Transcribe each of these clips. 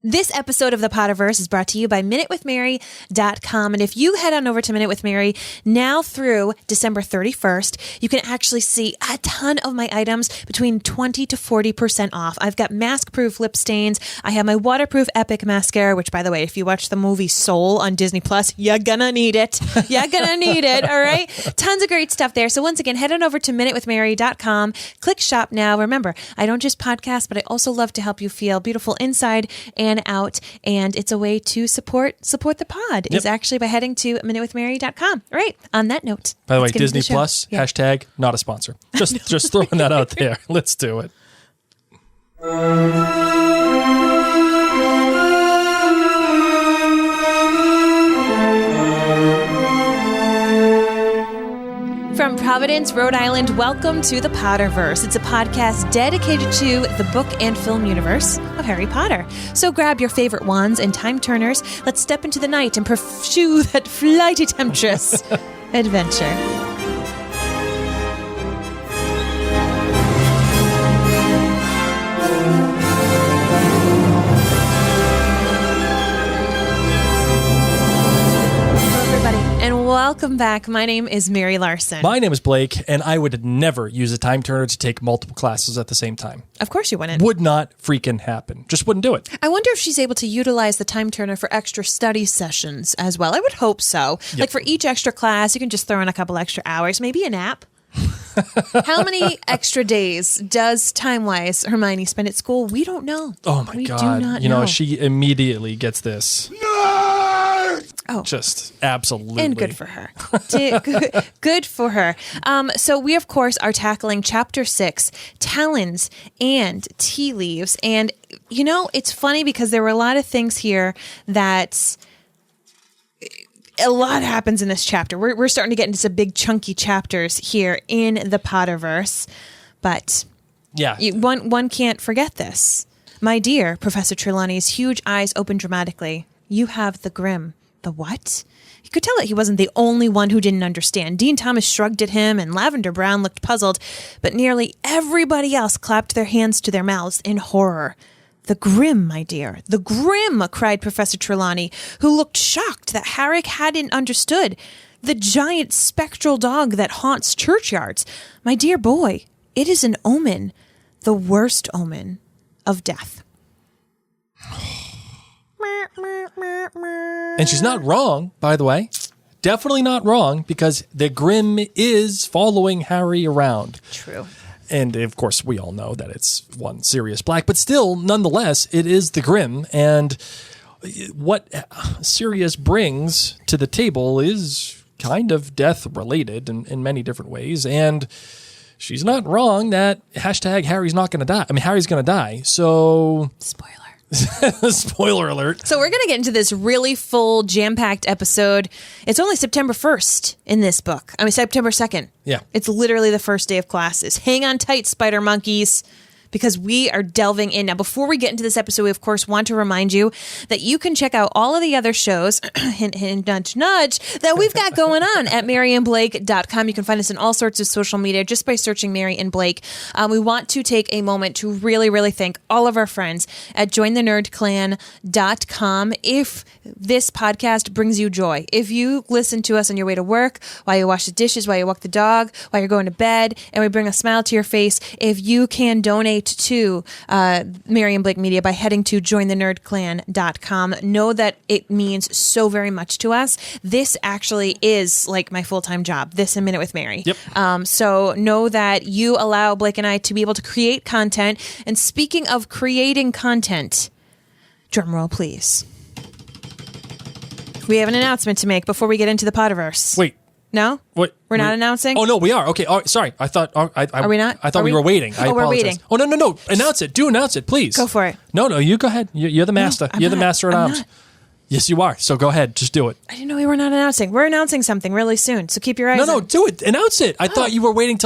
This episode of the Potterverse is brought to you by MinuteWithMary.com. And if you head on over to Minute with Mary now through December 31st, you can actually see a ton of my items between 20 to 40% off. I've got mask-proof lip stains. I have my waterproof Epic mascara, which, by the way, if you watch the movie Soul on Disney Plus, you're gonna need it. You're gonna need it, all right? Tons of great stuff there. So once again, head on over to MinuteWithMary.com. Click shop now. Remember, I don't just podcast, but I also love to help you feel beautiful inside and out, and it's a way to support the pod is actually by heading to minutewithmary.com. All right, on that note, by the way, Disney Plus hashtag not a sponsor, just throwing that out there. Let's do it. From Providence, Rhode Island, welcome to the Potterverse. It's a podcast dedicated to the book and film universe of Harry Potter. So grab your favorite wands and time turners. Let's step into the night and pursue that flighty temptress adventure. Welcome back. My name is Mary Larson. My name is Blake, and I would never use a time turner to take multiple classes at the same time. Of course you wouldn't. Would not freaking happen. Just wouldn't do it. I wonder if she's able to utilize the time turner for extra study sessions as well. I would hope so. Yep. Like for each extra class, you can just throw in a couple extra hours, maybe a nap. How many extra days does time-wise Hermione spend at school? We don't know. Oh my God. Do not know. She immediately gets this. Oh, just absolutely. And good for her. Good for her. So we, of course, are tackling Chapter 6, Talons and Tea Leaves. And, you know, it's funny because there were a lot of things here that... A lot happens in this chapter. We're starting to get into some big chunky chapters here in the Potterverse. But yeah, one can't forget this. My dear Professor Trelawney's huge eyes opened dramatically. You have the Grim. The what? You could tell that he wasn't the only one who didn't understand. Dean Thomas shrugged at him, and Lavender Brown looked puzzled, but nearly everybody else clapped their hands to their mouths in horror. The Grim, my dear, the Grim, cried Professor Trelawney, who looked shocked that Harry hadn't understood. The giant spectral dog that haunts churchyards. My dear boy, it is an omen, the worst omen of death. And she's not wrong, by the way. Definitely not wrong, because the Grim is following Harry around. True. And, of course, we all know that it's one Sirius Black. But still, nonetheless, it is the Grim. And what Sirius brings to the table is kind of death-related in many different ways. And she's not wrong that hashtag Harry's not going to die. I mean, Harry's going to die. So... Spoiler. Spoiler alert. So we're going to get into this really full, jam-packed episode. It's only September 1st in this book. I mean, September 2nd. Yeah. It's literally the first day of classes. Hang on tight, spider monkeys, because we are delving in. Now, before we get into this episode, we, of course, want to remind you that you can check out all of the other shows, hint, hint, nudge, nudge, that we've got going on at maryandblake.com. You can find us in all sorts of social media just by searching Mary and Blake. We want to take a moment to really, really thank all of our friends at jointhenerdclan.com. If this podcast brings you joy, if you listen to us on your way to work, while you wash the dishes, while you walk the dog, while you're going to bed, and we bring a smile to your face, if you can donate to Mary and Blake Media by heading to jointhenerdclan.com. Know that it means so very much to us. This actually is like my full-time job, this A Minute with Mary. Yep. So know that you allow Blake and I to be able to create content. And speaking of creating content, drum roll, please. We have an announcement to make before we get into the Potterverse. Wait. No? What? We're not announcing? Oh, no, we are. Okay. Oh, sorry. I thought... Are we not? I thought we were waiting. I we're waiting. Oh, no. Announce it. Do announce it, please. Go for it. No, you go ahead. You're the master. No, you're the master at arms. Not. Yes, you are. So go ahead. Just do it. I didn't know we were not announcing. We're announcing something really soon. So keep your eyes No, do it. Announce it. I thought you were waiting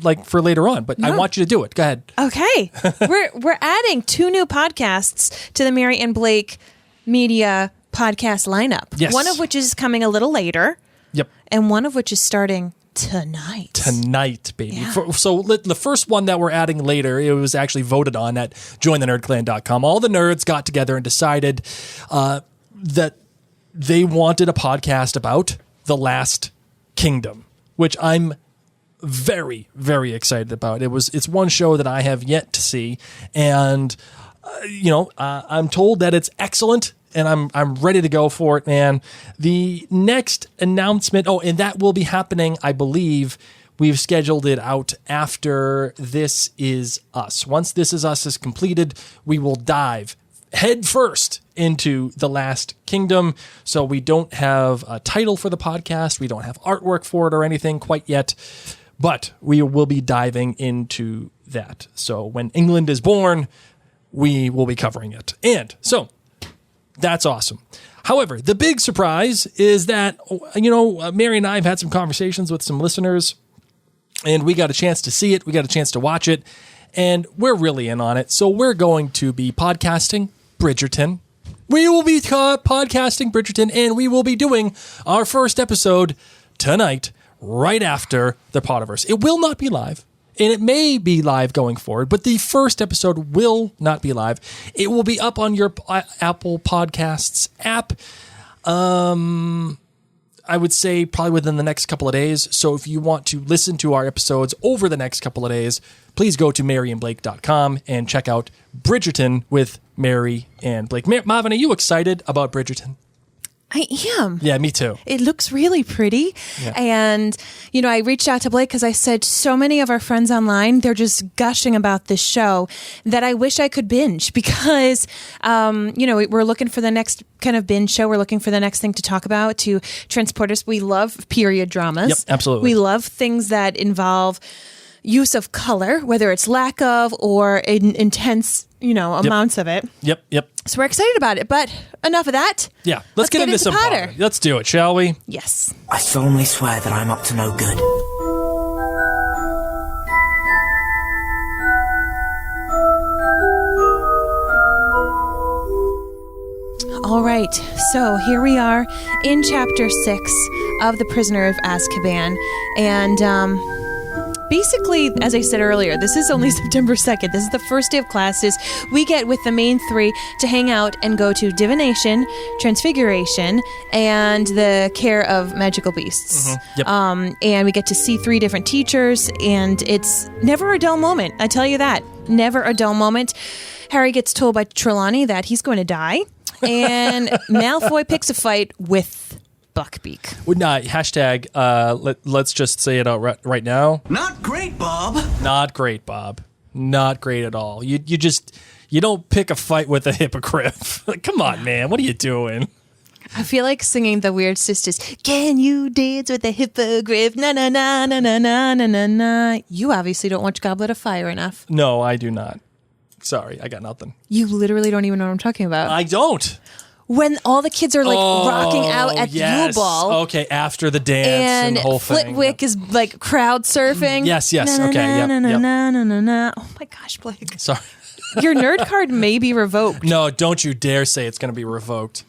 like for later on, but no. I want you to do it. Go ahead. Okay. We're adding 2 new podcasts to the Mary and Blake Media podcast lineup. Yes. One of which is coming a little later. Yep. And one of which is starting Tonight, baby. Yeah. The first one that we're adding later, it was actually voted on at jointhenerdclan.com. All the nerds got together and decided that they wanted a podcast about The Last Kingdom, which I'm very, very excited about. It's one show that I have yet to see, and I'm told that it's excellent. And I'm ready to go for it, man. The next announcement, and that will be happening, I believe. We've scheduled it out after This Is Us. Once This Is Us is completed, we will dive head first into The Last Kingdom. So we don't have a title for the podcast. We don't have artwork for it or anything quite yet. But we will be diving into that. So when England is born, we will be covering it. And so that's awesome. However, the big surprise is that, Mary and I have had some conversations with some listeners, and we got a chance to see it. We got a chance to watch it, and we're really in on it. So we're going to be podcasting Bridgerton. We will be podcasting Bridgerton, and we will be doing our first episode tonight, right after the Potterverse. It will not be live. And it may be live going forward, but the first episode will not be live. It will be up on your Apple Podcasts app. I would say probably within the next couple of days. So if you want to listen to our episodes over the next couple of days, please go to maryandblake.com and check out Bridgerton with Mary and Blake. Marvin, are you excited about Bridgerton? I am. Yeah, me too. It looks really pretty. Yeah. And, I reached out to Blake because I said so many of our friends online, they're just gushing about this show that I wish I could binge because, we're looking for the next kind of binge show. We're looking for the next thing to talk about to transport us. We love period dramas. Yep, absolutely. We love things that involve use of color, whether it's lack of or intense, amounts of it. Yep. So we're excited about it, but enough of that. Yeah, let's get into some Potter. Let's do it, shall we? Yes. I solemnly swear that I'm up to no good. All right, so here we are in Chapter 6 of The Prisoner of Azkaban, and basically, as I said earlier, this is only September 2nd. This is the first day of classes. We get with the main three to hang out and go to divination, transfiguration, and the care of magical beasts. Mm-hmm. Yep. And we get to see 3 different teachers, and it's never a dull moment. I tell you that. Never a dull moment. Harry gets told by Trelawney that he's going to die, and Malfoy picks a fight with Buckbeak. Hashtag, let's just say it out right now. Not great, Bob. Not great, Bob. Not great at all. You don't pick a fight with a hippogriff. Like, come on, man. What are you doing? I feel like singing the Weird Sisters. Can you dance with a hippogriff? Na na na na na na na na na. You obviously don't watch Goblet of Fire enough. No, I do not. Sorry, I got nothing. You literally don't even know what I'm talking about. I don't. When all the kids are like rocking out at the Yule Ball. Okay, after the dance and the whole thing. And Flitwick is like crowd surfing. Yes. Okay. Oh my gosh, Blake. Sorry. Your nerd card may be revoked. No, don't you dare say it's going to be revoked.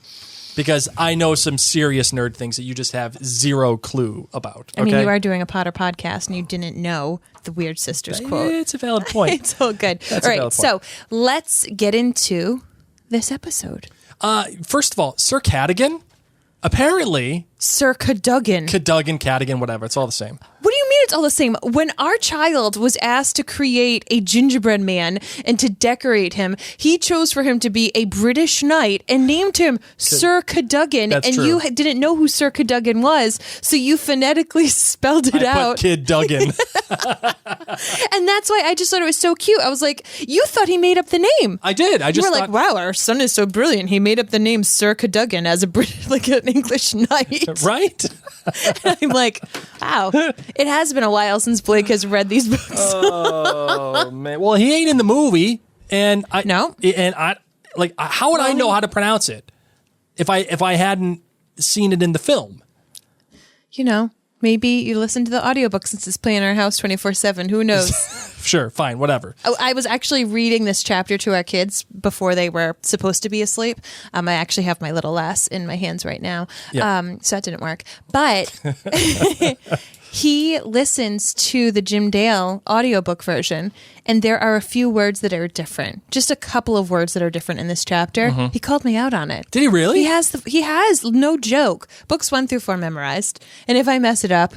Because I know some serious nerd things that you just have zero clue about. Okay? I mean, you are doing a Potter podcast and you didn't know the Weird Sisters quote. It's a valid point. It's all good. All right, so let's get into this episode. First of all, Sir Cadogan, apparently... Sir Cadogan, Cadogan, whatever. It's all the same. What do you mean it's all the same? When our child was asked to create a gingerbread man and to decorate him, he chose for him to be a British knight and named him Sir Cadogan. That's and true. You didn't know who Sir Cadogan was, so you phonetically spelled it out. Put Kid Duggan. And that's why I just thought it was so cute. I was like, you thought he made up the name. I did. I just You were like, wow, our son is so brilliant. He made up the name Sir Cadogan as like an English knight. Right? And I'm like, wow. It has been a while since Blake has read these books. Oh, man. Well, he ain't in the movie. And I how would I know how to pronounce it if I hadn't seen it in the film? Maybe you listen to the audiobook since it's playing in our house 24/7. Who knows? Sure, fine, whatever. I was actually reading this chapter to our kids before they were supposed to be asleep. I actually have my little lass in my hands right now. Yeah. So that didn't work. But He listens to the Jim Dale audiobook version, and there are a few words that are different. Just a couple of words that are different in this chapter. He called me out on it. Did he really? He has, no joke, books 1 through 4 memorized. And if I mess it up,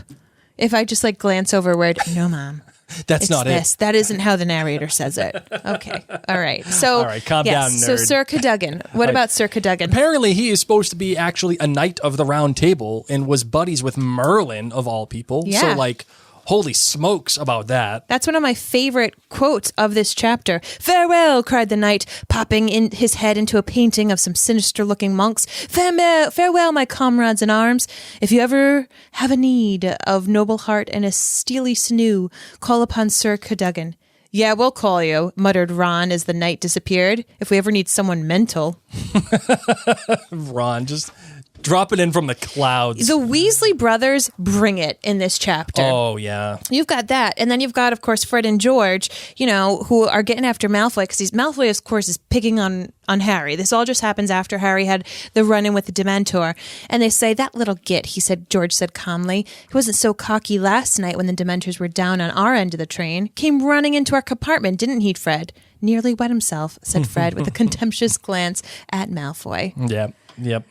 if I just like glance over a word, no, Mom. That's It's not this. it. That isn't how the narrator says it. Okay. All right. So, All right, calm down, So nerd. Sir Cadogan. What about Sir Cadogan? Apparently, he is supposed to be actually a knight of the Round Table and was buddies with Merlin of all people. Yeah. So, like, holy smokes about that. That's one of my favorite quotes of this chapter. "Farewell," cried the knight, popping in his head into a painting of some sinister-looking monks. Farewell, my comrades in arms. If you ever have a need of noble heart and a steely sinew, call upon Sir Cadogan. "Yeah, we'll call you," muttered Ron as the knight disappeared. "If we ever need someone mental." Ron, just drop it in from the clouds. The Weasley brothers bring it in this chapter. Oh, yeah. You've got that. And then you've got, of course, Fred and George, who are getting after Malfoy because Malfoy, of course, is picking on Harry. This all just happens after Harry had the run-in with the Dementor. And they say, "That little git," George said calmly. "He wasn't so cocky last night when the Dementors were down on our end of the train. Came running into our compartment, didn't he, Fred?" "Nearly wet himself," said Fred with a contemptuous glance at Malfoy. Yep.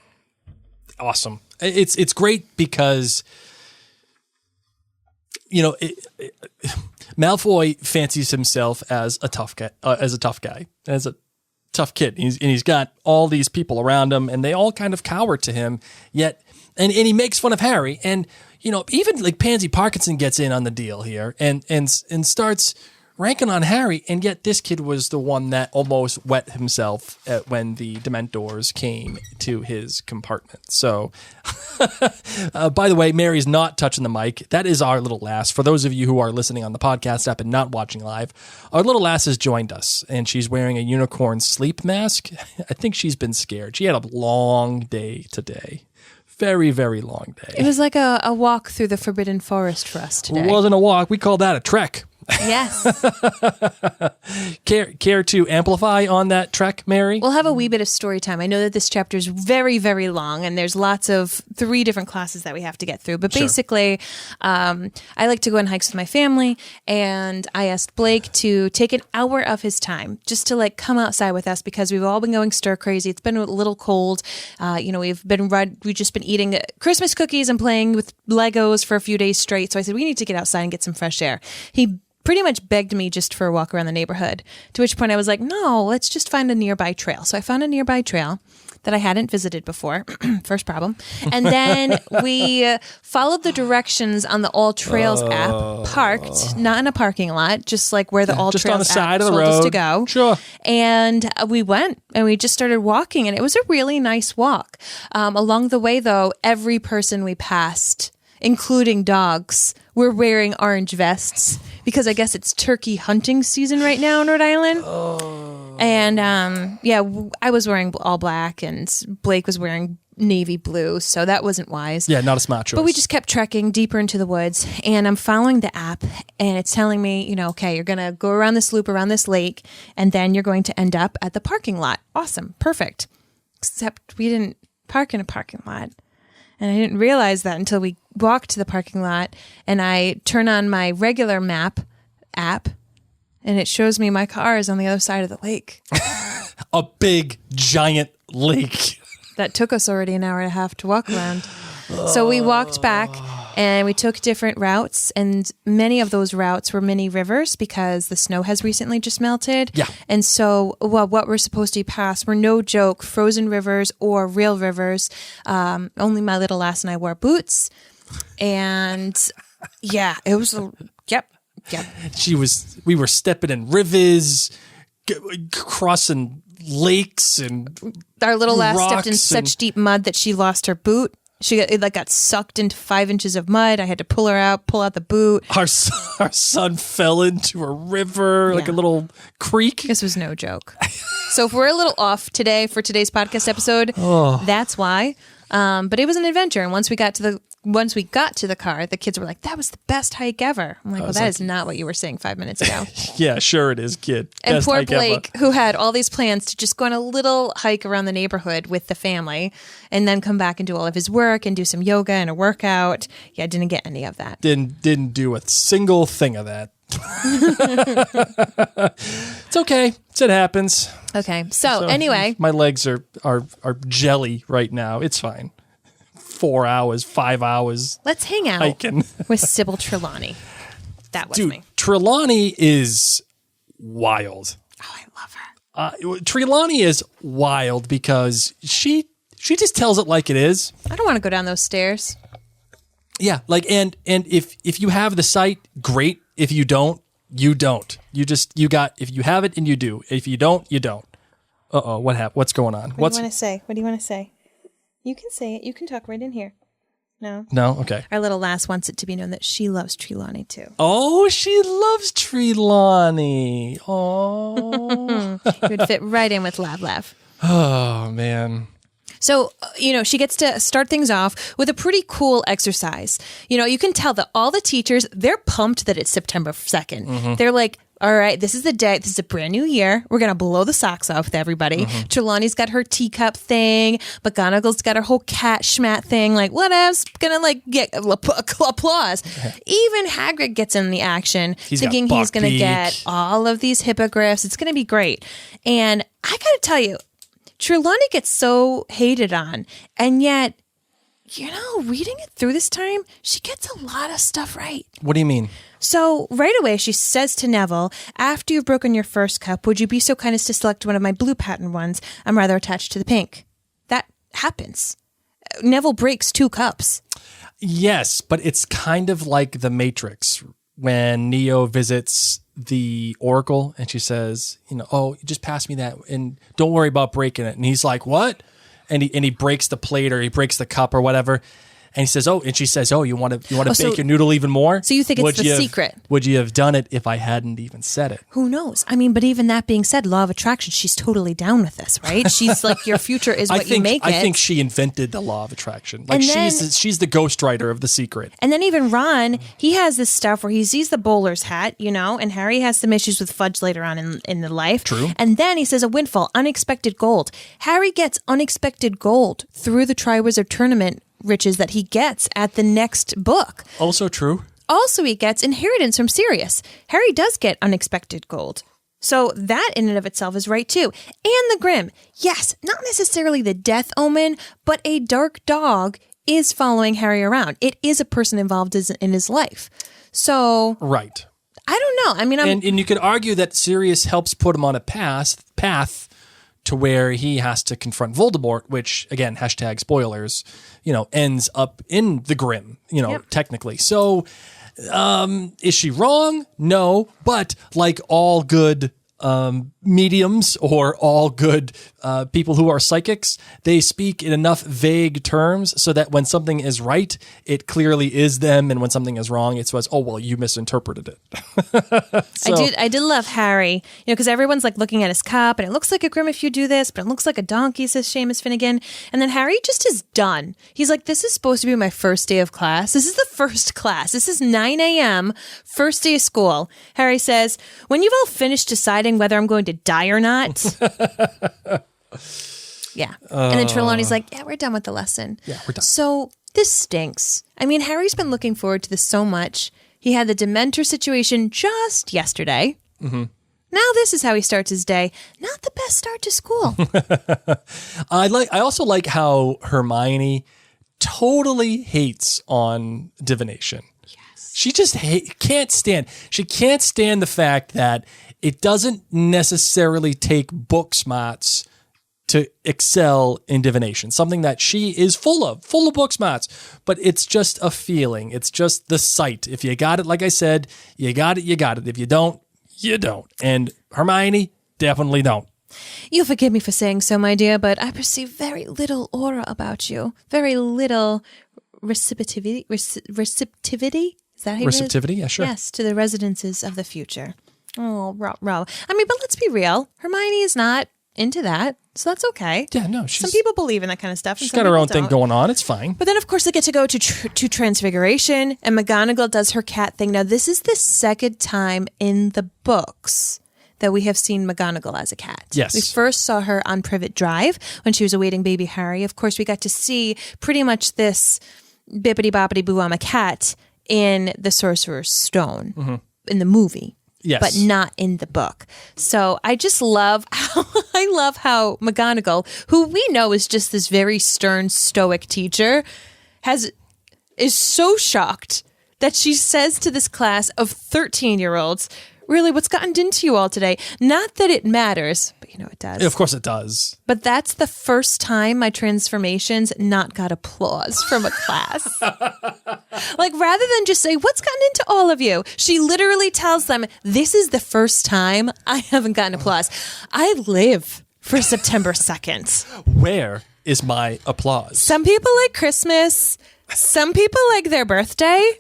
Awesome. It's great because, Malfoy fancies himself as a tough guy, as a tough kid. He's got all these people around him, and they all kind of cower to him. Yet, and he makes fun of Harry, and even like Pansy Parkinson gets in on the deal here, and starts ranking on Harry, and yet this kid was the one that almost wet himself when the Dementors came to his compartment. So, by the way, Mary's not touching the mic. That is our little lass. For those of you who are listening on the podcast app and not watching live, our little lass has joined us, and she's wearing a unicorn sleep mask. I think she's been scared. She had a long day today. Very, very long day. It was like a walk through the Forbidden Forest for us today. It wasn't a walk. We call that a trek. Yes. Care to amplify on that trek, Mary? We'll have a wee bit of story time. I know that this chapter is very, very long, and there's lots of 3 different classes that we have to get through. But basically, I like to go on hikes with my family, and I asked Blake to take an hour of his time just to like come outside with us because we've all been going stir crazy. It's been a little cold. We've just been eating Christmas cookies and playing with Legos for a few days straight. So I said, we need to get outside and get some fresh air. He pretty much begged me just for a walk around the neighborhood, to which point I was like, no, let's just find a nearby trail. So I found a nearby trail that I hadn't visited before. First problem. And then we followed the directions on the All Trails app, parked, not in a parking lot, just like where the All just Trails on the side app of the told us road. to go. Sure. And we went and we just started walking, and it was a really nice walk. Along the way, though, every person we passed, including dogs, were wearing orange vests because I guess it's turkey hunting season right now in Rhode Island. Oh. And I was wearing all black, and Blake was wearing navy blue, so that wasn't wise. Yeah, not a smart choice. But we just kept trekking deeper into the woods, and I'm following the app, and it's telling me, okay, you're going to go around this loop, around this lake, and then you're going to end up at the parking lot. Awesome. Perfect. Except we didn't park in a parking lot. And I didn't realize that until we walked to the parking lot, and I turn on my regular map app, and it shows me my car is on the other side of the lake. A big, giant lake. That took us already an hour and a half to walk around. So we walked back, and we took different routes, and many of those routes were mini rivers because the snow has recently just melted. Yeah. And so what we're supposed to pass were, no joke, frozen rivers or real rivers. Only my little lass and I wore boots. And yeah, it was, yep. We were stepping in rivers, crossing lakes, and our little lass stepped in rocks such deep mud that she lost her boot. It got sucked into 5 inches of mud. I had to pull out the boot. Our son fell into a river, like a little creek. This was no joke. So if we're a little off today for today's podcast episode, that's why. But it was an adventure. And once we got to once we got to the car, the kids were like, that was the best hike ever. I'm like, well, that is not what you were saying 5 minutes ago. Yeah, sure it is, kid. And Best poor hike ever. Blake, who had all these plans to just go on a little hike around the neighborhood with the family and then come back and do all of his work and do some yoga and a workout. Yeah, didn't get any of that. Didn't do a single thing of that. It's okay. It happens. Okay. So anyway. My legs are jelly right now. It's fine. 4 hours, 5 hours. Let's hang out hiking. with Sybil Trelawney. That was me. Trelawney is wild. Oh, I love her. Trelawney is wild because she just tells it like it is. I don't want to go down those stairs. Yeah, like and if you have the sight, great. If you don't, you don't. If you have it and you do. If you don't, you don't. What happened? What's going on? What do you want to say? What do you want to say? You can say it. You can talk right in here. No? No? Okay. Our little lass wants it to be known that she loves Trelawney too. Oh, she loves Trelawney. Oh. It would fit right in with Lav. Oh, man. So, she gets to start things off with a pretty cool exercise. You can tell that all the teachers, they're pumped that it's September 2nd. Mm-hmm. They're like, all right, this is the day. This is a brand new year. We're going to blow the socks off with everybody. Mm-hmm. Trelawney's got her teacup thing. McGonagall's got her whole cat schmat thing. Like, what else? Going to get applause. Even Hagrid gets in the action, thinking he's going to get all of these hippogriffs. It's going to be great. And I got to tell you, Trelawney gets so hated on, and yet, reading it through this time, she gets a lot of stuff right. What do you mean? So right away, she says to Neville, after you've broken your first cup, would you be so kind as to select one of my blue pattern ones? I'm rather attached to the pink. That happens. Neville breaks 2 cups. Yes, but it's kind of like the Matrix when Neo visits the Oracle and she says, oh, just pass me that and don't worry about breaking it. And he's like, what? And he breaks the plate or he breaks the cup or whatever. And he says, and she says, you want to bake your noodle even more? So you think it's the secret? Would you have done it if I hadn't even said it? Who knows? I mean, but even that being said, law of attraction, she's totally down with this, right? She's like, your future is what you make it. I think she invented the law of attraction. Like she's the ghostwriter of the secret. And then even Ron, he has this stuff where he sees the bowler's hat, and Harry has some issues with fudge later on in the life. True. And then he says a windfall, unexpected gold. Harry gets unexpected gold through the Triwizard Tournament riches that he gets at the next book. Also true. Also, he gets inheritance from Sirius. Harry does get unexpected gold. So that in and of itself is right too. And the Grim. Yes, not necessarily the death omen, but a dark dog is following Harry around. It is a person involved in his life. So... Right. I don't know. I mean, and you could argue that Sirius helps put him on a path to where he has to confront Voldemort, which, again, hashtag spoilers, ends up in the Grim, technically. So is she wrong? No. But like all good mediums or all good people who are psychics, they speak in enough vague terms so that when something is right, it clearly is them, and when something is wrong, it says, "Oh well, you misinterpreted it." So, I did love Harry, because everyone's like looking at his cup, and it looks like a Grim if you do this, but it looks like a donkey, says Seamus Finnegan, and then Harry just is done. He's like, "This is supposed to be my first day of class. This is the first class. This is 9 a.m. first day of school." Harry says, "When you've all finished deciding whether I'm going to die or not." Yeah. And then Trelawney's like, "Yeah, we're done with the lesson." Yeah, we're done. So this stinks. I mean, Harry's been looking forward to this so much. He had the Dementor situation just yesterday. Mm-hmm. Now this is how he starts his day. Not the best start to school. I also like how Hermione totally hates on divination. Yes. She just can't stand the fact that it doesn't necessarily take book smarts to excel in divination. Something that she is full of book smarts, but it's just a feeling. It's just the sight. If you got it, like I said, you got it, you got it. If you don't, you don't. And Hermione definitely don't. You'll forgive me for saying so, my dear, but I perceive very little aura about you. Very little receptivity. Receptivity? Is that how you Receptivity? Yeah, sure. Yes, to the residences of the future. Oh, row. I mean, but let's be real. Hermione is not into that, so that's okay. Yeah, no, some people believe in that kind of stuff. She's got her own thing going on. It's fine. But then, of course, they get to go to Transfiguration, and McGonagall does her cat thing. Now, this is the second time in the books that we have seen McGonagall as a cat. Yes. We first saw her on Privet Drive when she was awaiting baby Harry. Of course, we got to see pretty much this bippity-boppity-boo, I'm a cat in the Sorcerer's Stone in the movie. Yes. But not in the book. So I just love how McGonagall, who we know is just this very stern, stoic teacher, is so shocked that she says to this class of 13-year-olds, really, what's gotten into you all today? Not that it matters, but it does. Of course it does. But that's the first time my transformations not got applause from a class. Like, rather than just say, what's gotten into all of you? She literally tells them, this is the first time I haven't gotten applause. I live for September 2nd. Where is my applause? Some people like Christmas. Some people like their birthday.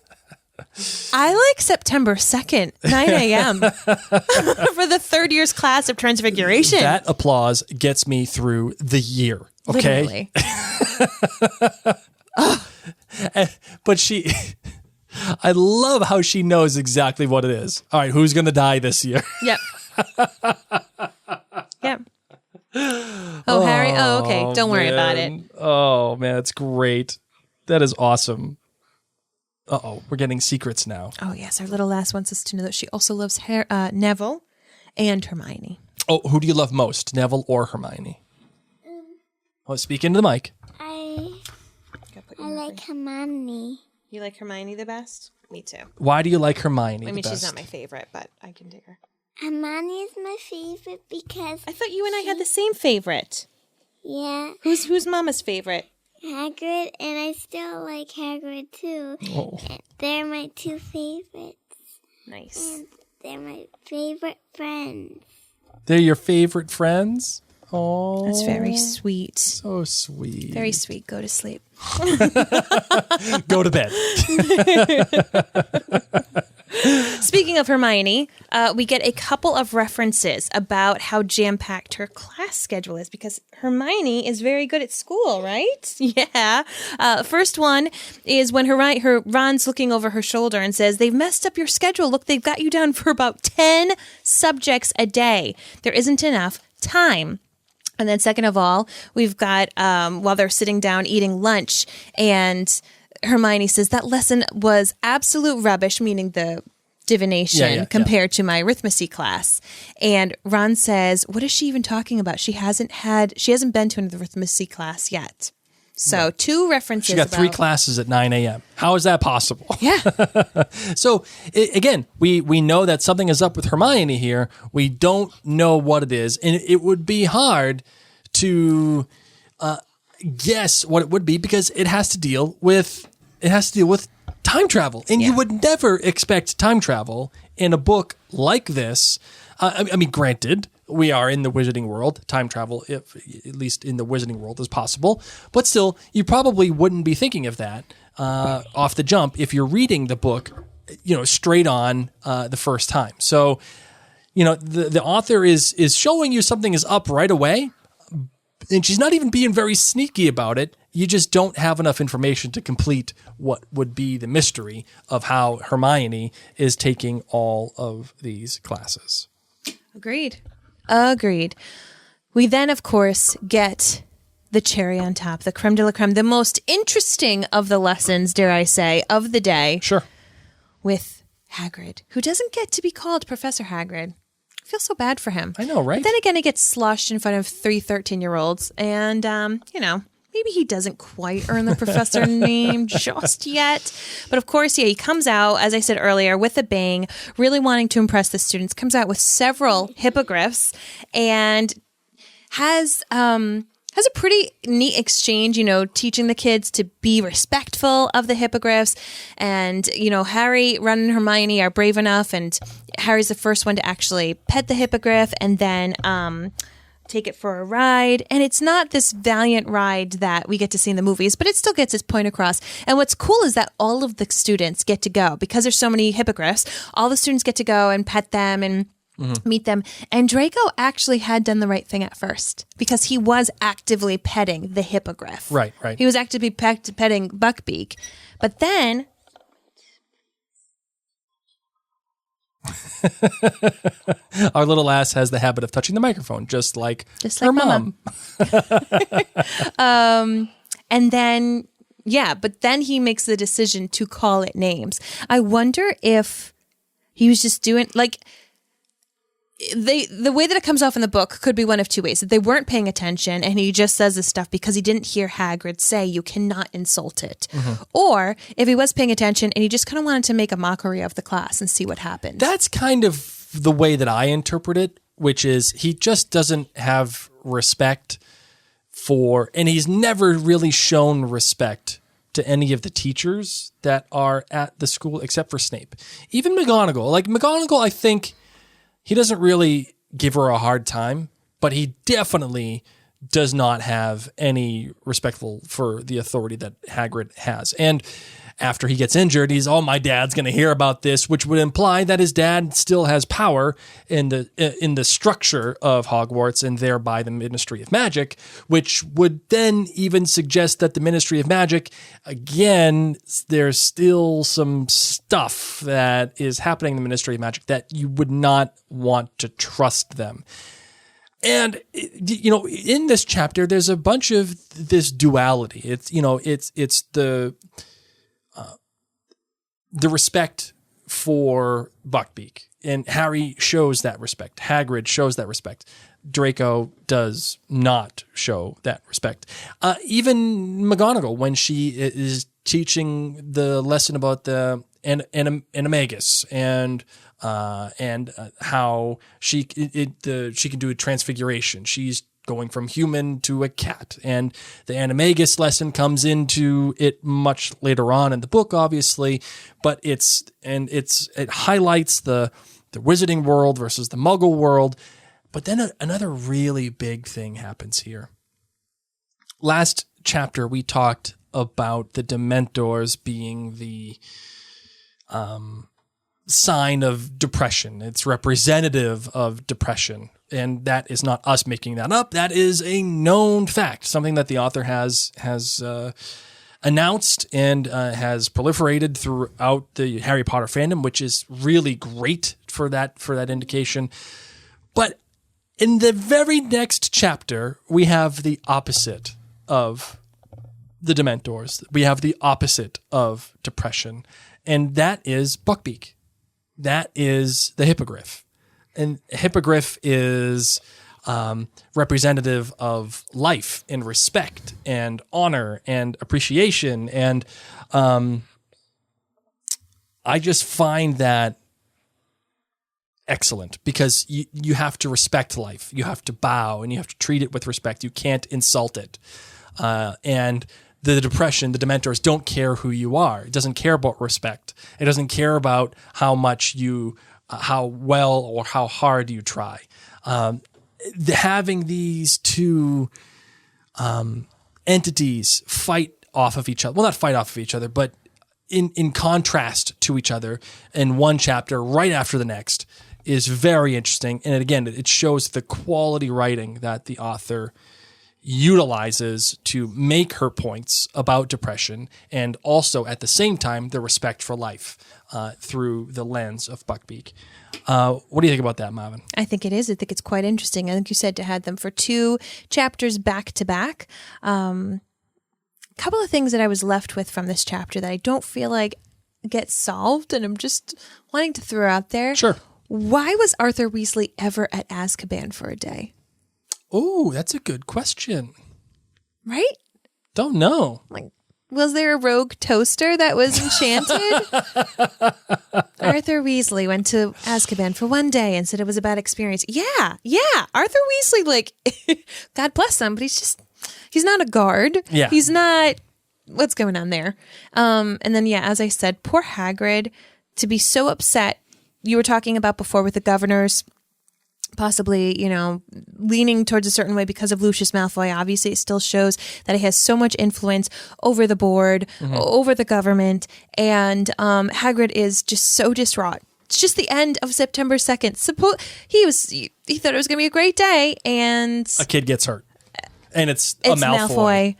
I like September 2nd, 9 a.m. for the third year's class of Transfiguration. That applause gets me through the year. Okay. But I love how she knows exactly what it is. All right, who's going to die this year? Yep. Yep. Oh, Harry. Oh, okay. Don't worry about it. Oh, man, that's great. That is awesome. Uh-oh, we're getting secrets now. Oh, yes. Our little lass wants us to know that she also loves Neville and Hermione. Oh, who do you love most, Neville or Hermione? Speak into the mic. I like Hermione. You like Hermione the best? Me too. Why do you like Hermione I mean, the best? she's not my favorite, but I can dig her. Hermione is my favorite because... I thought you and I had the same favorite. Yeah. Who's Mama's favorite? Hagrid, and I still like Hagrid too. Oh. They're my two favorites. Nice. And they're my favorite friends. They're your favorite friends? Oh. That's very sweet. So sweet. Very sweet. Go to sleep. Go to bed. Speaking of Hermione, we get a couple of references about how jam-packed her class schedule is because Hermione is very good at school, right? Yeah. First one is when Ron's looking over her shoulder and says, they've messed up your schedule. Look, they've got you down for about 10 subjects a day. There isn't enough time. And then second of all, we've got while they're sitting down eating lunch and Hermione says that lesson was absolute rubbish, meaning the divination compared to my arithmetic class. And Ron says, what is she even talking about? She hasn't been to an arithmetic class yet. So two references. She got 3 classes at 9 a.m. How is that possible? Yeah. So again, we know that something is up with Hermione here. We don't know what it is. And it would be hard to guess what it would be because it has to deal with time travel. And you would never expect time travel in a book like this. I mean, granted, we are in the wizarding world. Time travel, at least in the wizarding world, is possible. But still, you probably wouldn't be thinking of that off the jump if you're reading the book, straight on the first time. So, the author is showing you something is up right away, and she's not even being very sneaky about it. You just don't have enough information to complete what would be the mystery of how Hermione is taking all of these classes. Agreed. We then, of course, get the cherry on top, the creme de la creme, the most interesting of the lessons, dare I say, of the day. Sure. With Hagrid, who doesn't get to be called Professor Hagrid. I feel so bad for him. I know, right? But then again, he gets sloshed in front of 3 13-year-olds. And, maybe he doesn't quite earn the professor name just yet. But of course, he comes out, as I said earlier, with a bang, really wanting to impress the students, comes out with several hippogriffs and has a pretty neat exchange, teaching the kids to be respectful of the hippogriffs. And, Harry, Ron, and Hermione are brave enough. And Harry's the first one to actually pet the hippogriff and then take it for a ride. And it's not this valiant ride that we get to see in the movies, but it still gets its point across. And what's cool is that all of the students get to go because there's so many hippogriffs. All the students get to go and pet them and meet them. And Draco actually had done the right thing at first because he was actively petting the hippogriff. Right. He was actively petting Buckbeak. But then... Our little ass has the habit of touching the microphone, just like her Mama. mom. And then, but then he makes the decision to call it names. I wonder if he was just doing, like... The way that it comes off in the book could be one of two ways. That they weren't paying attention and he just says this stuff because he didn't hear Hagrid say you cannot insult it. Or if he was paying attention and he just kind of wanted to make a mockery of the class and see what happened. That's kind of the way that I interpret it, which is he just doesn't have respect for, and he's never really shown respect to any of the teachers that are at the school except for Snape. Even McGonagall. Like McGonagall, I think... He doesn't really give her a hard time, but he definitely does not have any respectful for the authority that Hagrid has. And after he gets injured, he's, my dad's going to hear about this, which would imply that his dad still has power in the structure of Hogwarts and thereby the Ministry of Magic, which would then even suggest that the Ministry of Magic, again, there's still some stuff that is happening in the Ministry of Magic that you would not want to trust them. And, in this chapter, there's a bunch of this duality. It's the respect for Buckbeak, and Harry shows that respect. Hagrid shows that respect. Draco does not show that respect. Even McGonagall, when she is teaching the lesson about the animagus and how she can do a transfiguration. She's going from human to a cat. And the animagus lesson comes into it much later on in the book, obviously, but it highlights the wizarding world versus the muggle world. But then another really big thing happens here. Last chapter, we talked about the Dementors being the sign of depression. It's representative of depression. And that is not us making that up. That is a known fact, something that the author has announced and has proliferated throughout the Harry Potter fandom, which is really great for that indication. But in the very next chapter, we have the opposite of the Dementors. We have the opposite of depression, and that is Buckbeak. That is the Hippogriff. And Hippogriff is representative of life and respect and honor and appreciation. And I just find that excellent because you have to respect life. You have to bow and you have to treat it with respect. You can't insult it. And the depression, the Dementors don't care who you are. It doesn't care about respect. It doesn't care about how much how well or how hard you try. Having these two entities fight off of each other. Well, not fight off of each other, but in contrast to each other in one chapter right after the next is very interesting. And again, it shows the quality writing that the author utilizes to make her points about depression and also at the same time the respect for life through the lens of Buckbeak. What do you think about that, Marvin? I think it is. I think it's quite interesting. I think you said to have them for 2 chapters back to back. A couple of things that I was left with from this chapter that I don't feel like get solved, and I'm just wanting to throw out there. Sure. Why was Arthur Weasley ever at Azkaban for a day? Oh, that's a good question. Right? Don't know. Like, was there a rogue toaster that was enchanted? Arthur Weasley went to Azkaban for one day and said it was a bad experience. Yeah. Arthur Weasley, like, God bless him, but he's not a guard. Yeah. He's not, what's going on there? And then, as I said, poor Hagrid, to be so upset. You were talking about before with the governors possibly, leaning towards a certain way because of Lucius Malfoy. Obviously, it still shows that he has so much influence over the board, over the government, and Hagrid is just so distraught It's just the end of September 2nd. He thought it was going to be a great day, and a kid gets hurt. And it's a Malfoy.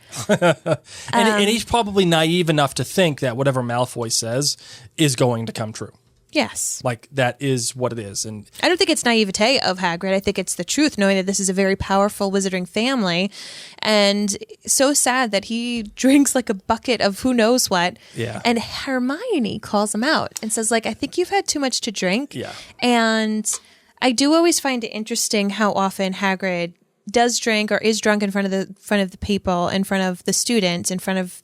and he's probably naive enough to think that whatever Malfoy says is going to come true. Yes. Like, that is what it is. And I don't think it's naivete of Hagrid. I think it's the truth, knowing that this is a very powerful wizarding family. And so sad that he drinks like a bucket of who knows what. Yeah. And Hermione calls him out and says, like, I think you've had too much to drink. Yeah. And I do always find it interesting how often Hagrid does drink or is drunk in front of the people, in front of the students, in front of,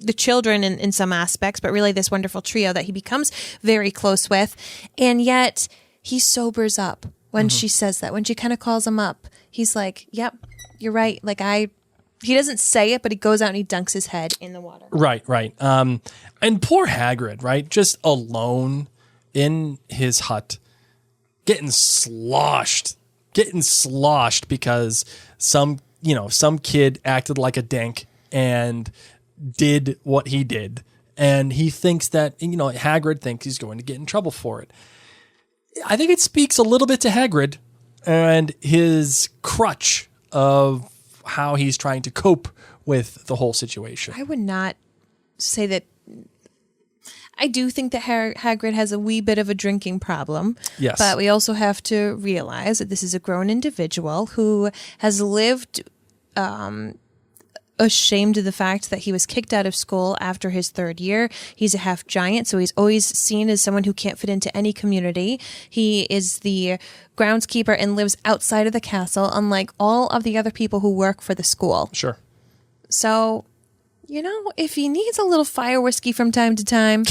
the children in some aspects, but really this wonderful trio that he becomes very close with. And yet he sobers up when she says that, when she kind of calls him up. He's like, yep, you're right. Like he doesn't say it, but he goes out and he dunks his head in the water. Right. And poor Hagrid, right? Just alone in his hut, getting sloshed because some kid acted like a dink and did what he did, and he thinks that Hagrid thinks he's going to get in trouble for it. I think it speaks a little bit to Hagrid and his crutch of how he's trying to cope with the whole situation. I would not say that. I do think that Hagrid has a wee bit of a drinking problem. Yes. But we also have to realize that this is a grown individual who has lived ashamed of the fact that he was kicked out of school after his third year. He's a half giant, so he's always seen as someone who can't fit into any community. He is the groundskeeper and lives outside of the castle, unlike all of the other people who work for the school. Sure. So, if he needs a little fire whiskey from time to time,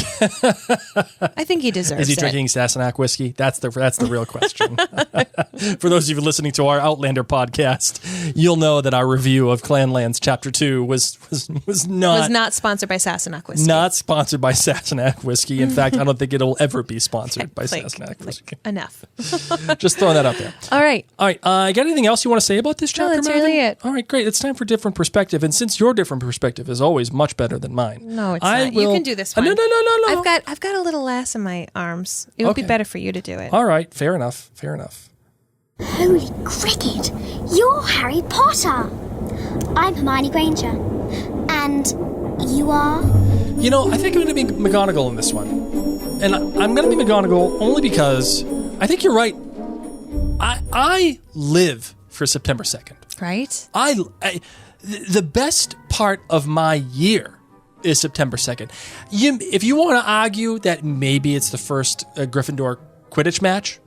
I think he deserves it. Is he drinking Sassenach whiskey? That's the real question. For those of you listening to our Outlander podcast, you'll know that our review of Clanlands Chapter 2 was not sponsored by Sassenach whiskey. Not sponsored by Sassenach whiskey. In fact, I don't think it'll ever be sponsored by Sassenach whiskey. Enough. Just throwing that out there. All right. Got anything else you want to say about this chapter, No, that's Madeline? really it. All right, great. It's time for different perspective. And since your different perspective is always much better than mine. No, it's not. You can do this one. No. I've got a little lass in my arms. It would be better for you to do it. All right, fair enough. Holy cricket! You're Harry Potter! I'm Hermione Granger. And you are? I think I'm going to be McGonagall in this one. And I'm going to be McGonagall only because I think you're right. I live for September 2nd. Right? The best part of my year is September 2nd. If you want to argue that maybe it's the first Gryffindor Quidditch match,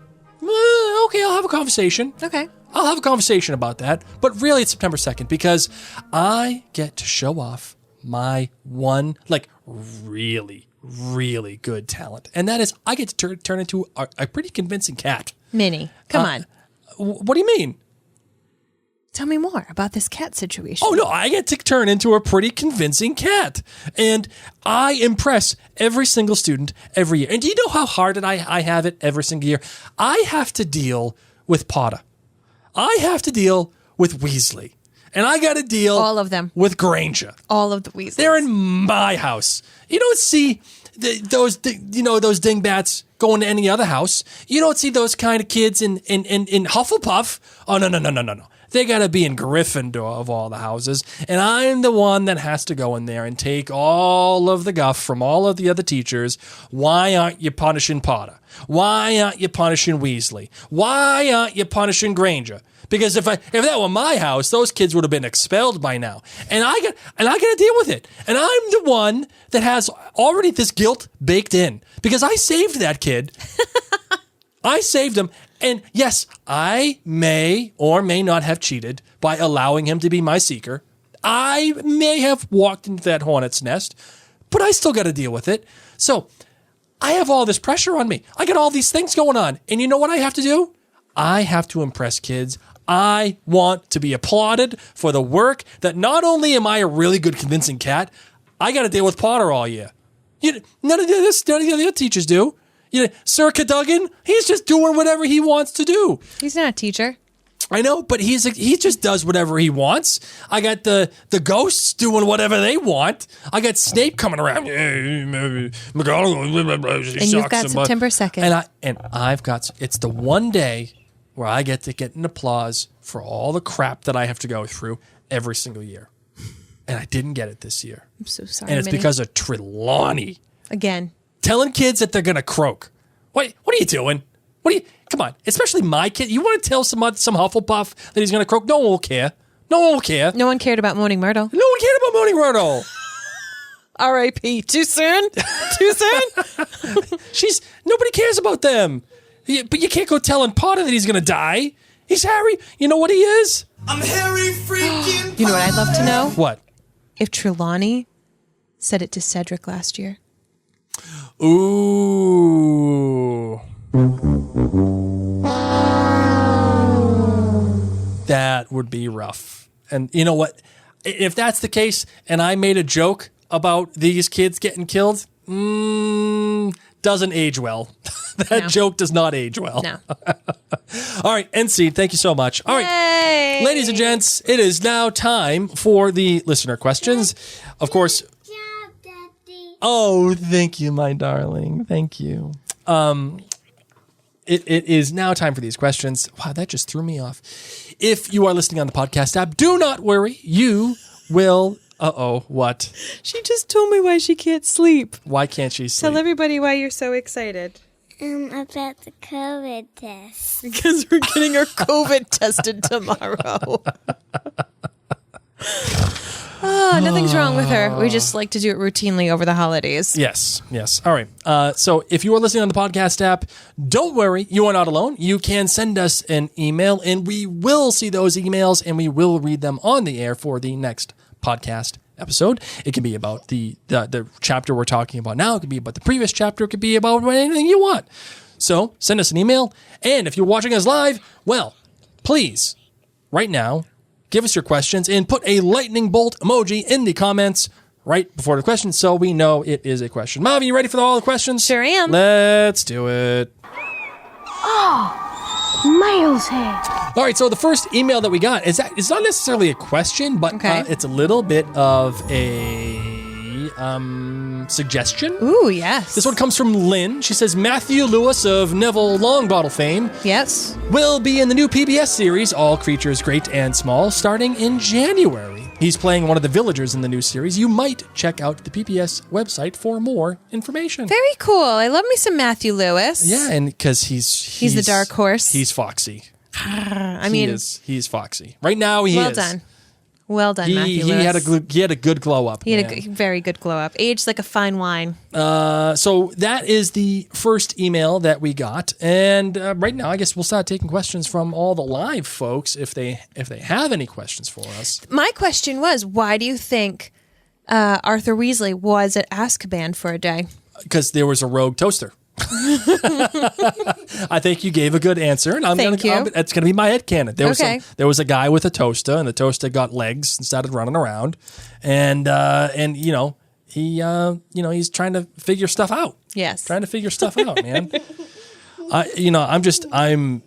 okay, I'll have a conversation. Okay. I'll have a conversation about that. But really, it's September 2nd because I get to show off my one, really, really good talent. And that is I get to turn into a pretty convincing cat. Minnie, come on. What do you mean? Tell me more about this cat situation. Oh, no, I get to turn into a pretty convincing cat. And I impress every single student every year. And do you know how hard I have it every single year? I have to deal with Potter. I have to deal with Weasley. And I got to deal all of them with Granger. All of the Weasleys. They're in my house. You don't see those dingbats going to any other house. You don't see those kind of kids in Hufflepuff. Oh, no. They got to be in Gryffindor of all the houses. And I'm the one that has to go in there and take all of the guff from all of the other teachers. Why aren't you punishing Potter? Why aren't you punishing Weasley? Why aren't you punishing Granger? Because if that were my house, those kids would have been expelled by now. And I got to deal with it. And I'm the one that has already this guilt baked in. Because I saved that kid. I saved him. And yes, I may or may not have cheated by allowing him to be my seeker. I may have walked into that hornet's nest, but I still got to deal with it. So I have all this pressure on me. I got all these things going on. And you know what I have to do? I have to impress kids. I want to be applauded for the work that not only am I a really good convincing cat, I got to deal with Potter all year. None of the other teachers do. Sir Cadogan, he's just doing whatever he wants to do. He's not a teacher. I know, but he just does whatever he wants. I got the ghosts doing whatever they want. I got Snape coming around. And you've got September 2nd. And I've got, it's the one day where I get to get an applause for all the crap that I have to go through every single year. And I didn't get it this year. I'm so sorry. And it's because of Trelawney. Again. Telling kids that they're going to croak. What are you doing? Come on, especially my kid. You want to tell some Hufflepuff that he's going to croak? No one will care. No one will care. No one cared about Moaning Myrtle. No one cared about Moaning Myrtle. R.I.P. Too soon? Too soon? Nobody cares about them. But you can't go telling Potter that he's going to die. He's Harry. You know what he is? I'm Harry freaking You know what I'd love to know? What? If Trelawney said it to Cedric last year. Ooh. That would be rough. And you know what? If that's the case, and I made a joke about these kids getting killed, doesn't age well. That joke does not age well. No. All right, NC, thank you so much. All right, ladies and gents, it is now time for the listener questions. Of course. Good job, Daddy. Oh, thank you, my darling. Thank you. It is now time for these questions. Wow, that just threw me off. If you are listening on the podcast app, do not worry. You will... what? She just told me why she can't sleep. Why can't she sleep? Tell everybody why you're so excited. About the COVID test. Because we're getting her COVID tested tomorrow. Nothing's wrong with her. We just like to do it routinely over the holidays. Yes. All right. So if you are listening on the podcast app, don't worry. You are not alone. You can send us an email, and we will see those emails, and we will read them on the air for the next podcast episode. It can be about the chapter we're talking about now. It could be about the previous chapter. It could be about anything you want. So send us an email. And if you're watching us live, well, please, right now, give us your questions and put a lightning bolt emoji in the comments right before the question so we know it is a question. Mavi, you ready for all the questions? Sure am. Let's do it. Miles here. All right, so the first email that we got it's not necessarily a question, but it's a little bit of a suggestion. Ooh, yes. This one comes from Lynn. She says, Matthew Lewis of Neville Longbottle fame Yes. will be in the new PBS series, All Creatures Great and Small, starting in January. He's playing one of the villagers in the new series. You might check out the PBS website for more information. Very cool. I love me some Matthew Lewis. Yeah, and because he's the dark horse. He's foxy. He's foxy. Right now he is. Well done, Matthew Lewis. He had a good glow up. He had a very good glow up. Aged like a fine wine. So that is the first email that we got, and right now I guess we'll start taking questions from all the live folks if they have any questions for us. My question was, why do you think Arthur Weasley was at Azkaban for a day? Because there was a rogue toaster. I think you gave a good answer, and it's going to be my headcanon. There was a guy with a toaster, and the toaster got legs and started running around, and he's trying to figure stuff out. Yes, trying to figure stuff out, man.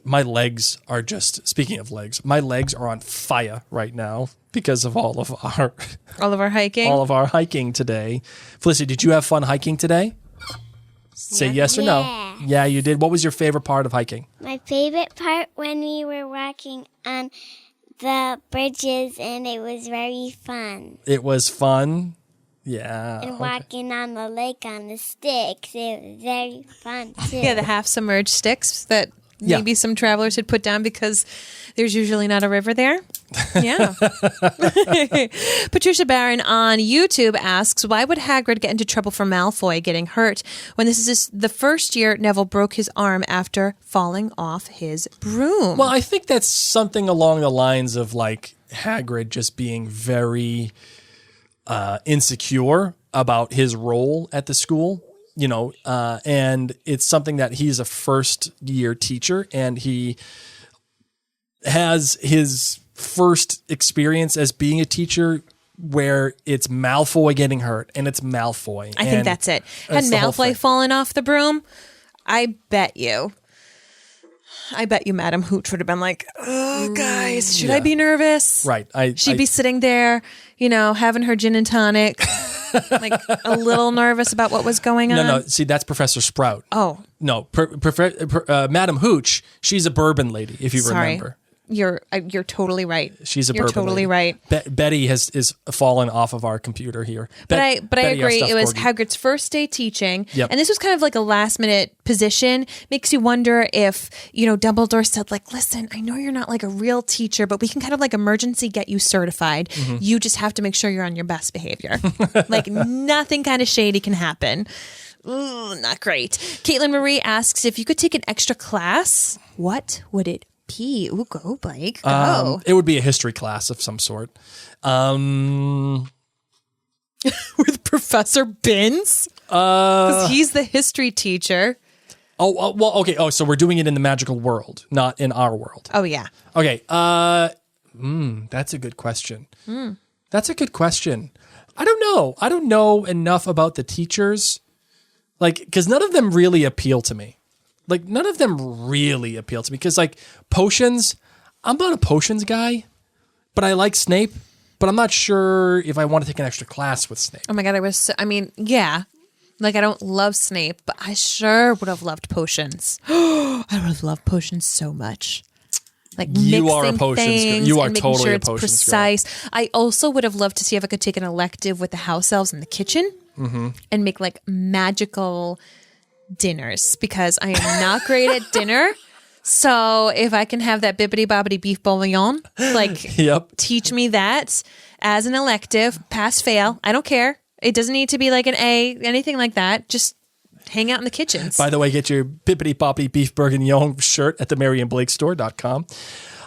My legs are just, speaking of legs, my legs are on fire right now because of all of our hiking today. Felicity, did you have fun hiking today? Say yes or no. Yeah, you did. What was your favorite part of hiking? My favorite part when we were walking on the bridges, and it was very fun. It was fun? Yeah. And walking on the lake on the sticks, it was very fun, too. Yeah, the half-submerged sticks that maybe some travelers had put down because there's usually not a river there. Yeah. Patricia Barron on YouTube asks, why would Hagrid get into trouble for Malfoy getting hurt when this is the first year Neville broke his arm after falling off his broom? Well, I think that's something along the lines of like Hagrid just being very insecure about his role at the school. And it's something that he's a first year teacher, and he has his first experience as being a teacher where it's Malfoy getting hurt, and it's Malfoy. I think that's it. Had Malfoy fallen off the broom, I bet you. I bet you Madam Hooch would have been like, oh, guys, should I be nervous? Right. She'd be sitting there, having her gin and tonic, like a little nervous about what was going on. No. See, that's Professor Sprout. Oh. No, Madam Hooch, she's a bourbon lady, if you remember. You're totally right. She's a You're bourbon totally lady. right. Betty is fallen off of our computer here. But I agree. It was Corgi. Hagrid's first day teaching, Yep. and this was kind of like a last minute position. Makes you wonder if Dumbledore said, like, listen, I know you're not like a real teacher, but we can kind of like emergency get you certified. Mm-hmm. You just have to make sure you're on your best behavior. Like nothing kind of shady can happen. Ooh, not great. Caitlin Marie asks if you could take an extra class, what would it be? Ooh, go, Blake. Go. It would be a history class of some sort. With Professor Binns? Because he's the history teacher. Oh, well, okay. Oh, so we're doing it in the magical world, not in our world. Oh, yeah. Okay. That's a good question. That's a good question. I don't know. I don't know enough about the teachers. Like, because none of them really appeal to me. Like, none of them really appeal to me. Because, like, potions, I'm not a potions guy, but I like Snape. But I'm not sure if I want to take an extra class with Snape. Oh, my God. Yeah. Like, I don't love Snape, but I sure would have loved potions. I would have loved potions so much. Like, You are a mixing potions girl. things You are and making totally sure a it's potions girl. precise. I also would have loved to see if I could take an elective with the house elves in the kitchen and make, like, magical dinners, because I am not great at dinner. So if I can have that bibbity bobbity beef bouillon, like, Yep. teach me that as an elective, pass fail. I don't care. It doesn't need to be like an A, anything like that. Just hang out in the kitchens. By the way, get your bippity boppity beef bourguignon shirt at the MaryandBlakeStore.com.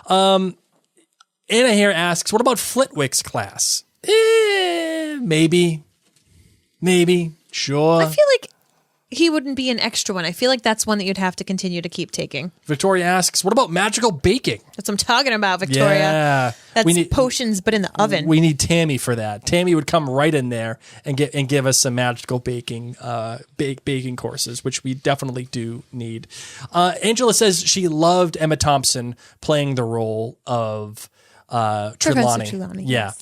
Anna here asks, what about Flitwick's class? Maybe. Sure. I feel like he wouldn't be an extra one. I feel like that's one that you'd have to continue to keep taking. Victoria asks, what about magical baking? That's what I'm talking about, Victoria. Yeah. That's potions, but in the oven. We need Tammy for that. Tammy would come right in there and give us some magical baking baking courses, which we definitely do need. Angela says she loved Emma Thompson playing the role of Trelawney. Trelawney, Yeah.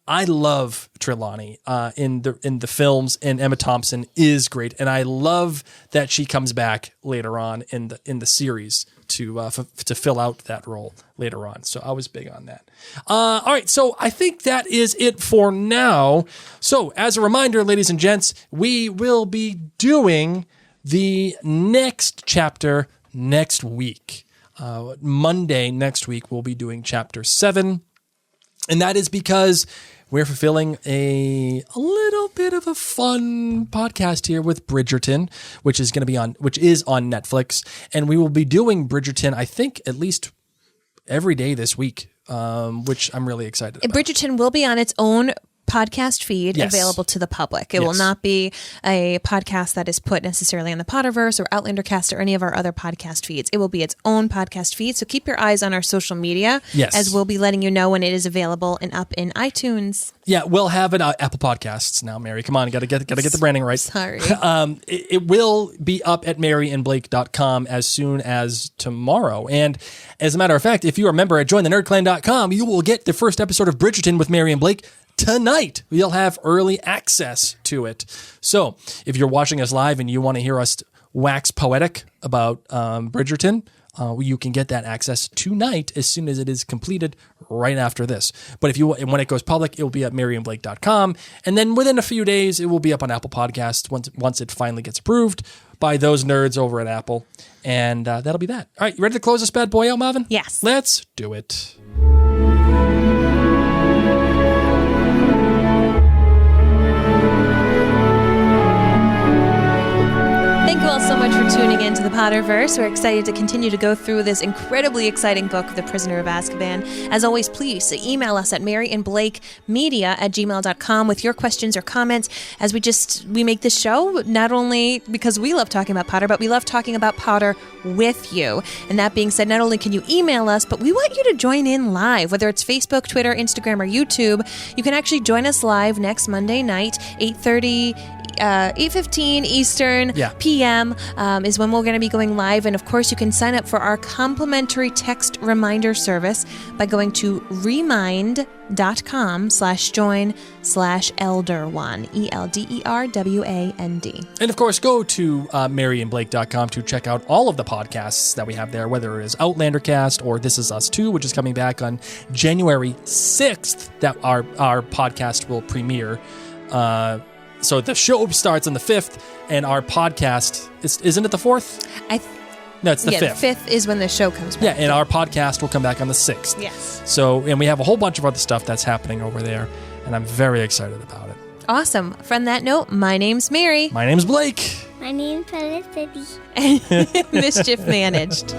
I love Trelawney in the films, and Emma Thompson is great, and I love that she comes back later on in the series to fill out that role later on. So I was big on that. All right, so I think that is it for now. So as a reminder, ladies and gents, we will be doing the next chapter next week. Monday next week, we'll be doing chapter 7. And that is because we're fulfilling a little bit of a fun podcast here with Bridgerton, which is on Netflix. And we will be doing Bridgerton, I think, at least every day this week, which I'm really excited about. Bridgerton will be on its own podcast feed, Yes. available to the public. It will not be a podcast that is put necessarily on the Potterverse or Outlander Cast or any of our other podcast feeds. It will be its own podcast feed. So keep your eyes on our social media, as we'll be letting you know when it is available and up in iTunes. Yeah, we'll have it Apple Podcasts now, Mary. Come on, gotta get the branding right. Sorry. It will be up at maryandblake.com as soon as tomorrow. And as a matter of fact, if you are a member at jointhenerdclan.com, you will get the first episode of Bridgerton with Mary and Blake tonight. You'll have early access to it. So if you're watching us live and you want to hear us wax poetic about Bridgerton, you can get that access tonight as soon as it is completed right after this. But when it goes public, it will be at maryandblake.com. And then within a few days, it will be up on Apple Podcasts once it finally gets approved by those nerds over at Apple. And that'll be that. All right, you ready to close this bad boy out, Marvin? Yes. Let's do it. Thank you all so much for tuning in to the Potterverse. We're excited to continue to go through this incredibly exciting book, The Prisoner of Azkaban. As always, please email us at maryandblakemedia@gmail.com with your questions or comments, as we make this show not only because we love talking about Potter, but we love talking about Potter with you. And that being said, not only can you email us, but we want you to join in live, whether it's Facebook, Twitter, Instagram, or YouTube. You can actually join us live next Monday night, 8:15 Eastern PM is when we're going to be be going live. And of course, you can sign up for our complimentary text reminder service by going to remind.com/join/elderwand, ELDERWAND. And of course, go to maryandblake.com to check out all of the podcasts that we have there, whether it is Outlander Cast or This Is Us 2, which is coming back on January 6th, that our podcast will premiere. So the show starts on the 5th, and our podcast, isn't it the 4th? No, it's the 5th. The 5th is when the show comes back. Yeah, and our podcast will come back on the 6th. Yes. So, and we have a whole bunch of other stuff that's happening over there, and I'm very excited about it. Awesome. From that note, my name's Mary. My name's Blake. My name's Felicity. Mischief managed.